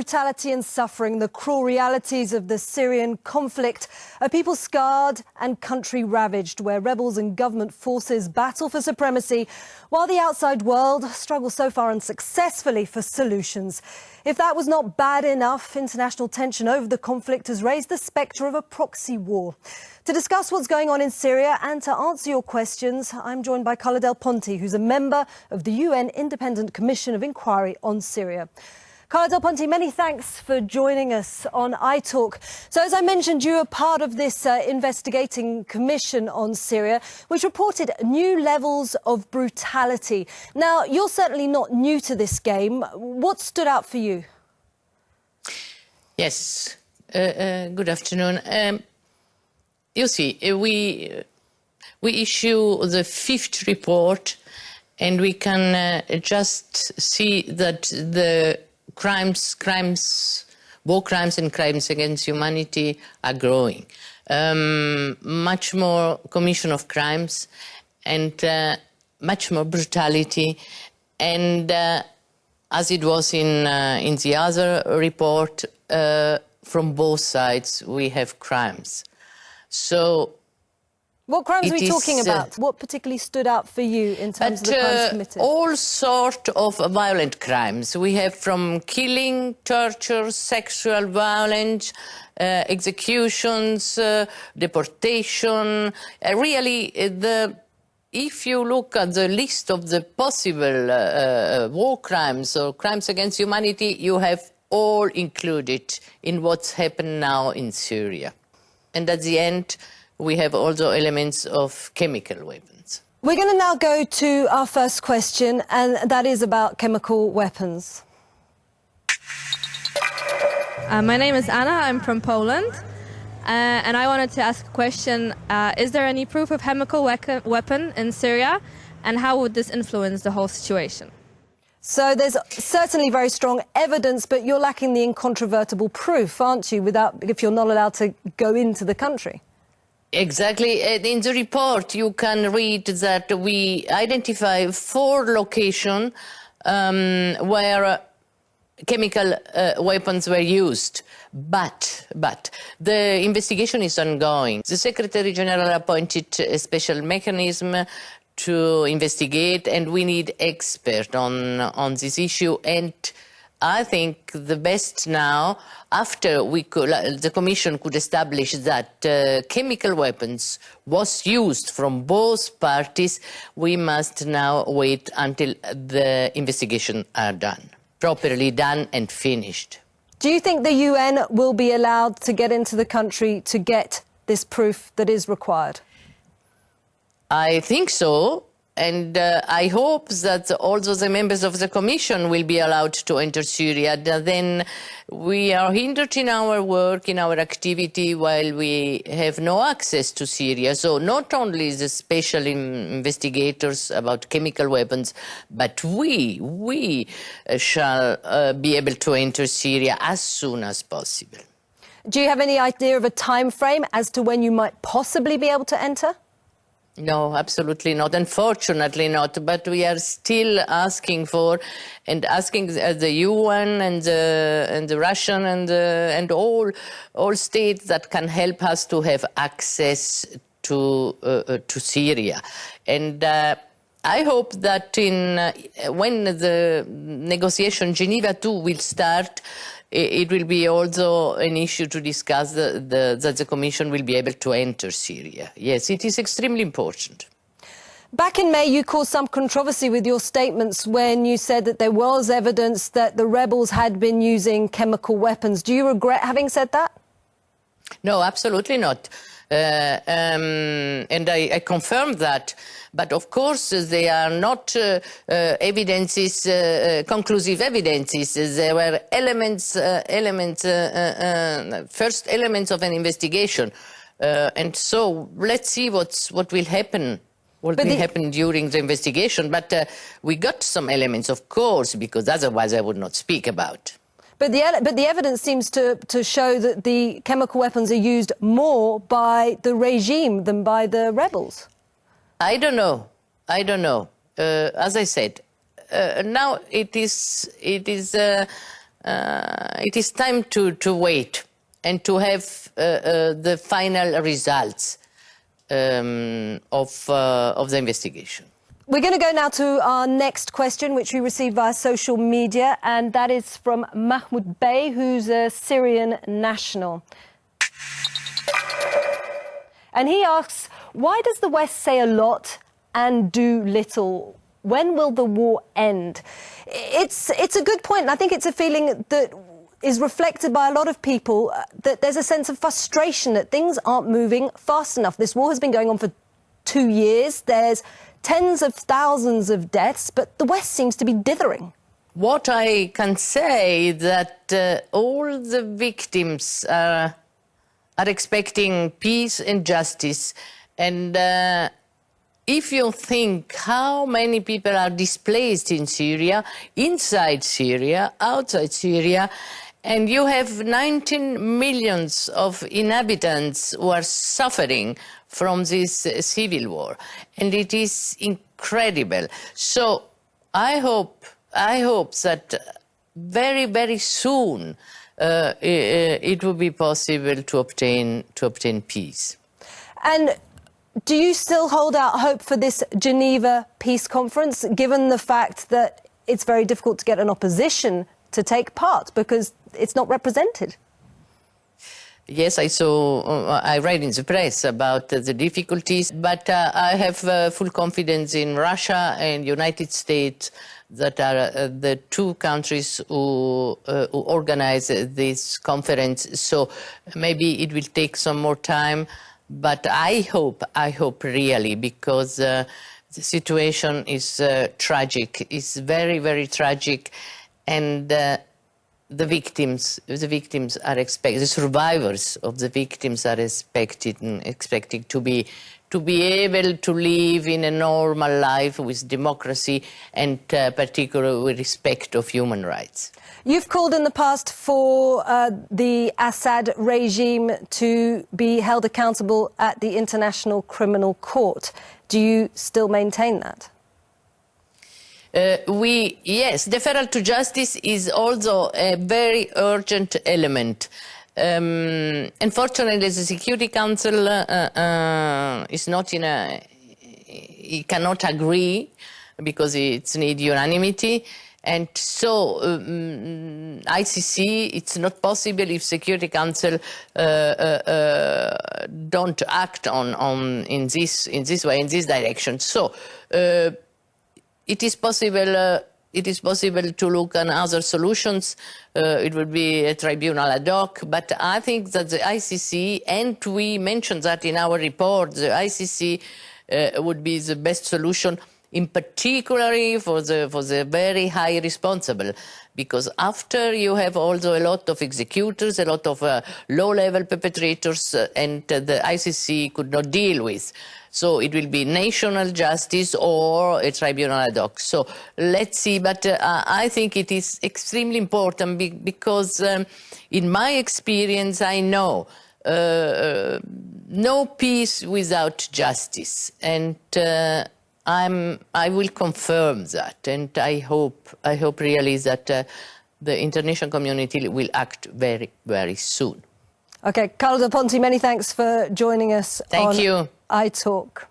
brutality and suffering, the cruel realities of the Syrian conflict, a people scarred and country ravaged, where rebels and government forces battle for supremacy, while the outside world struggles so far unsuccessfully for solutions. If that was not bad enough, international tension over the conflict has raised the spectre of a proxy war. To discuss what's going on in Syria and to answer your questions, I'm joined by Carla del Ponte, who's a member of the UN Independent Commission of Inquiry on Syria. Carla del Ponte, many thanks for joining us on iTalk. So, as I mentioned, you are part of this investigating commission on Syria, which reported new levels of brutality. Now, you're certainly not new to this game. What stood out for you? Yes. Good afternoon. You see, we issue the fifth report, and we can just see that the war crimes and crimes against humanity are growing. Much more commission of crimes and much more brutality. And as it was in the other report, from both sides we have crimes. So, what crimes are we talking about? What particularly stood out for you in terms of the crimes committed? All sorts of violent crimes. We have from killing, torture, sexual violence, executions, deportation. If you look at the list of the possible war crimes or crimes against humanity, you have all included in what's happened now in Syria. And at the end, we have also elements of chemical weapons. We're going to now go to our first question, and that is about chemical weapons. My name is Anna. I'm from Poland. And I wanted to ask a question. Is there any proof of chemical weapon in Syria? And how would this influence the whole situation? So there's certainly very strong evidence, but you're lacking the incontrovertible proof, aren't you, if you're not allowed to go into the country? Exactly. In the report, you can read that we identify 4 locations where chemical weapons were used. But the investigation is ongoing. The Secretary General appointed a special mechanism to investigate, and we need experts on this issue. And I think the best now, after the Commission could establish that chemical weapons was used from both parties, we must now wait until the investigation are done, properly done and finished. Do you think the UN will be allowed to get into the country to get this proof that is required? I think so, and I hope that also the members of the Commission will be allowed to enter Syria. Then we are hindered in our work, in our activity, while we have no access to Syria. So not only the special investigators about chemical weapons, but we shall be able to enter Syria as soon as possible. Do you have any idea of a time frame as to when you might possibly be able to enter? No, absolutely not. Unfortunately not. But we are still asking the UN and the Russian and all states that can help us to have access to Syria. And I hope that when the negotiation Geneva II will start, it will be also an issue to discuss that the Commission will be able to enter Syria. Yes, it is extremely important. Back in May, you caused some controversy with your statements when you said that there was evidence that the rebels had been using chemical weapons. Do you regret having said that? No, absolutely not. And I confirm that. But of course, they are not conclusive evidences. There were first elements of an investigation. And so let's see what will happen. What will happen during the investigation. But we got some elements, of course, because otherwise I would not speak about. But the evidence seems to show that the chemical weapons are used more by the regime than by the rebels. I don't know. As I said, now it is it is time to wait and to have the final results of the investigation. We're going to go now to our next question, which we received via social media, and that is from Mahmoud Bey, who's a Syrian national. And he asks, why does the West say a lot and do little? When will the war end? It's a good point, and I think it's a feeling that is reflected by a lot of people, that there's a sense of frustration that things aren't moving fast enough. This war has been going on for 2 years. There's tens of thousands of deaths, but the West seems to be dithering. What I can say is that all the victims are expecting peace and justice. And if you think how many people are displaced in Syria, inside Syria, outside Syria, and you have 19 million of inhabitants who are suffering from this civil war, and it is incredible. So I hope that very, very soon it will be possible to obtain peace. And do you still hold out hope for this Geneva peace conference, given the fact that it's very difficult to get an opposition to take part because it's not represented? Yes, I read in the press about the difficulties, but I have full confidence in Russia and United States, that are the two countries who organize this conference. So maybe it will take some more time, but I hope really, because the situation is tragic, it's very, very tragic, and the victims are expected, the survivors of the victims are expected to be able to live in a normal life with democracy and particularly with respect of human rights. You've called in the past for the Assad regime to be held accountable at the International Criminal Court. Do you still maintain that? Yes, deferral to justice is also a very urgent element. Unfortunately, the Security Council is not it cannot agree because it needs unanimity. And so ICC, it's not possible if Security Council don't act in this way, in this direction. So it is possible to look at other solutions. It would be a tribunal ad hoc, but I think that the ICC, and we mentioned that in our report, the ICC would be the best solution, in particular for the very high responsible, because after you have also a lot of executors, a lot of low-level perpetrators, and the ICC could not deal with. So it will be national justice or a tribunal ad hoc. So let's see, but I think it is extremely important because in my experience, I know no peace without justice. And I will confirm that, and I hope really that the international community will act very, very soon. Okay, Carla del Ponte, many thanks for joining us. Thank you. iTalk.